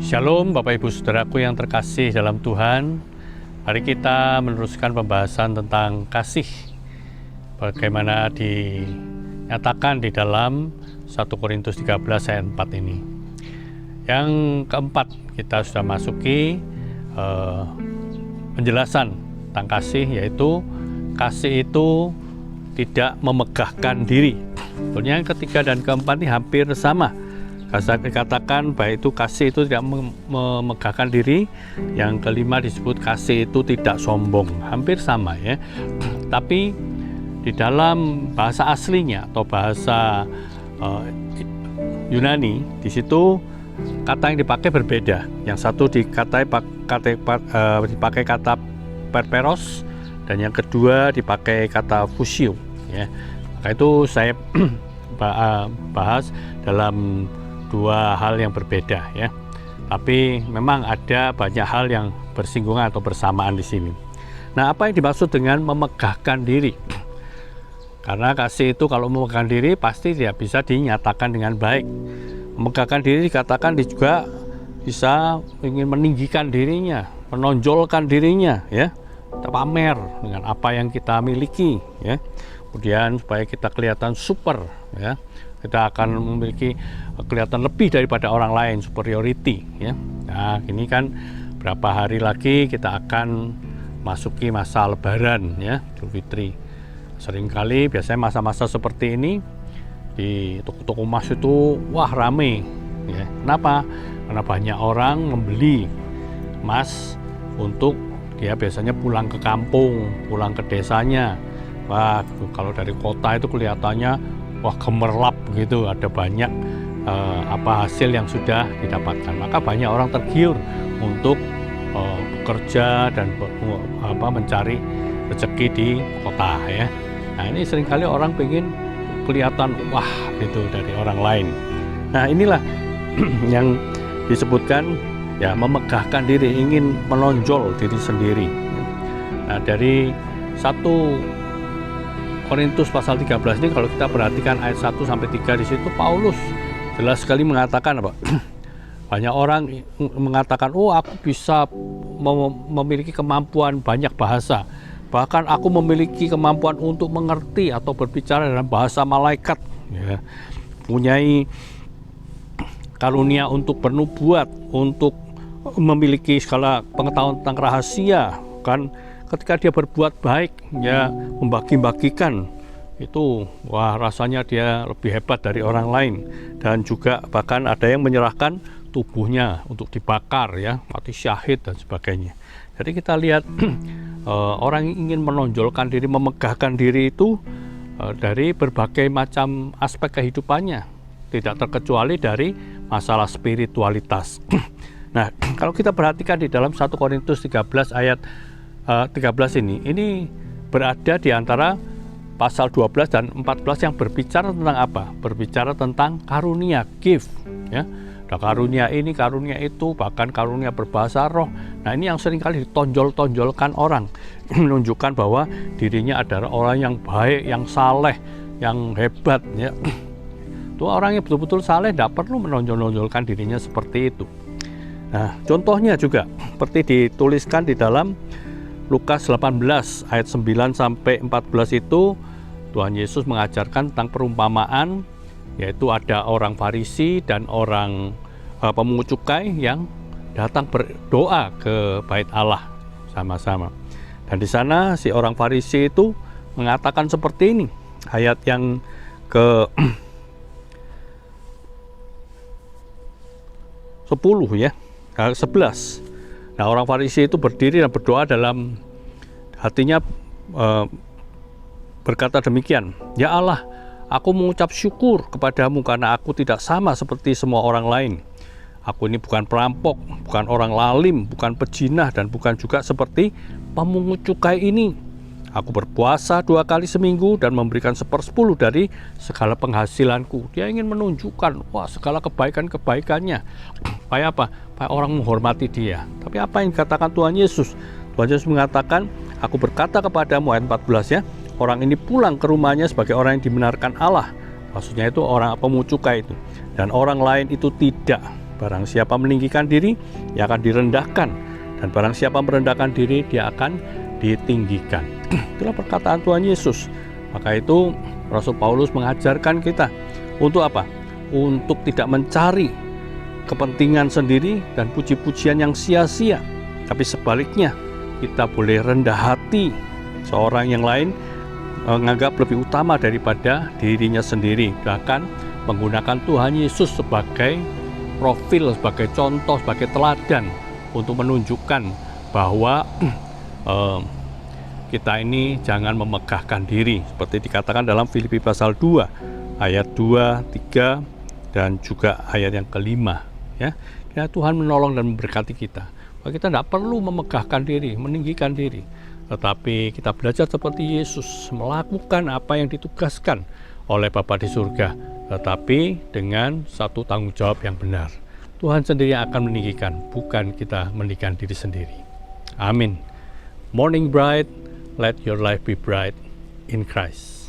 Shalom Bapak Ibu Saudaraku yang terkasih dalam Tuhan. Mari kita meneruskan pembahasan tentang kasih, bagaimana dinyatakan di dalam 1 Korintus 13 ayat 4 ini. Yang keempat, kita sudah masuki penjelasan tentang kasih, yaitu kasih itu tidak memegahkan diri. Sebetulnya yang ketiga dan keempat ini hampir sama. Dikatakan baik itu kasih itu tidak memegahkan diri. Yang kelima disebut kasih itu tidak sombong. Hampir sama ya. Tapi di dalam bahasa aslinya atau bahasa Yunani, di situ kata yang dipakai berbeda. Yang satu dipakai kata perperos, dan yang kedua dipakai kata fusio ya. Maka itu saya bahas dalam dua hal yang berbeda ya. Tapi memang ada banyak hal yang bersinggungan atau bersamaan di sini. Nah, apa yang dimaksud dengan memegahkan diri? Karena kasih itu kalau memegahkan diri pasti tidak bisa dinyatakan dengan baik. Memegahkan diri dikatakan juga bisa ingin meninggikan dirinya, menonjolkan dirinya ya. Kita pamer dengan apa yang kita miliki ya. Kemudian supaya kita kelihatan super ya. Kita akan memiliki kelihatan lebih daripada orang lain, superiority ya. Nah, ini kan berapa hari lagi kita akan masuki masa Lebaran ya, Idul Fitri. Seringkali biasanya masa-masa seperti ini di toko-toko emas itu wah rame ya. Kenapa? Karena banyak orang membeli emas untuk dia biasanya pulang ke kampung, pulang ke desanya. Wah, kalau dari kota itu kelihatannya wah gemerlap begitu, ada banyak hasil yang sudah didapatkan. Maka banyak orang tergiur untuk bekerja dan mencari rezeki di kota ya. Nah, ini seringkali orang pengen kelihatan wah itu dari orang lain. Nah, inilah yang disebutkan ya, memegahkan diri, ingin menonjol diri sendiri. Nah, dari 1 Korintus pasal 13 ini kalau kita perhatikan ayat 1 sampai 3 di situ Paulus jelas sekali mengatakan apa? Banyak orang mengatakan, "Oh, aku bisa memiliki kemampuan banyak bahasa. Bahkan aku memiliki kemampuan untuk mengerti atau berbicara dalam bahasa malaikat." Ya. Punyai karunia untuk bernubuat, untuk memiliki segala pengetahuan tentang rahasia, kan? Ketika dia berbuat baik, ya membagi-bagikan itu, wah rasanya dia lebih hebat dari orang lain. Dan juga bahkan ada yang menyerahkan tubuhnya untuk dibakar ya, mati syahid dan sebagainya. Jadi kita lihat orang yang ingin menonjolkan diri, memegahkan diri itu dari berbagai macam aspek kehidupannya, tidak terkecuali dari masalah spiritualitas. Nah, kalau kita perhatikan di dalam 1 Korintus 13 ayat 13 ini berada di antara pasal 12 dan 14 yang berbicara tentang apa? Berbicara tentang karunia, gift ya. Ada karunia ini, karunia itu, bahkan karunia berbahasa roh. Nah, ini yang seringkali ditonjol-tonjolkan orang, menunjukkan bahwa dirinya adalah orang yang baik, yang saleh, yang hebat ya. Itu orang yang betul-betul saleh tidak perlu menonjol-nonjolkan dirinya seperti itu. Nah, contohnya juga seperti dituliskan di dalam Lukas 18 ayat 9 sampai 14 itu Tuhan Yesus mengajarkan tentang perumpamaan, yaitu ada orang Farisi dan orang pemungut cukai yang datang berdoa ke bait Allah sama-sama. Dan di sana si orang Farisi itu mengatakan seperti ini, ayat yang ke 10 ya, 11. Nah, orang Farisi itu berdiri dan berdoa dalam hatinya, berkata demikian, "Ya Allah, aku mengucap syukur kepadamu karena aku tidak sama seperti semua orang lain. Aku ini bukan perampok, bukan orang lalim, bukan pejinah, dan bukan juga seperti pemungut cukai ini. Aku berpuasa 2 kali seminggu dan memberikan 1/10 dari segala penghasilanku." Dia ingin menunjukkan, wah, segala kebaikan-kebaikannya. Supaya apa? Supaya orang menghormati dia. Tapi apa yang dikatakan Tuhan Yesus? Tuhan Yesus mengatakan, "Aku berkata kepadamu," ayat 14 ya, "orang ini pulang ke rumahnya sebagai orang yang dibenarkan Allah." Maksudnya itu orang pemungut cukai itu. "Dan orang lain itu tidak. Barang siapa meninggikan diri, ia akan direndahkan. Dan barang siapa merendahkan diri, dia akan ditinggikan. Itulah perkataan Tuhan Yesus. Maka itu Rasul Paulus mengajarkan kita untuk apa? Untuk tidak mencari kepentingan sendiri dan puji-pujian yang sia-sia. Tapi sebaliknya, kita boleh rendah hati seorang yang lain, menganggap lebih utama daripada dirinya sendiri. Bahkan menggunakan Tuhan Yesus sebagai profil, sebagai contoh, sebagai teladan untuk menunjukkan bahwa kita ini jangan memegahkan diri, seperti dikatakan dalam Filipi pasal 2 ayat 2, 3 dan juga ayat yang kelima, ya. Tuhan menolong dan memberkati kita. Bahwa kita tidak perlu memegahkan diri, meninggikan diri, tetapi kita belajar seperti Yesus, melakukan apa yang ditugaskan oleh Bapa di surga, tetapi dengan satu tanggung jawab yang benar. Tuhan sendiri akan meninggikan, bukan kita meninggikan diri sendiri. Amin. Morning bright, let your life be bright in Christ.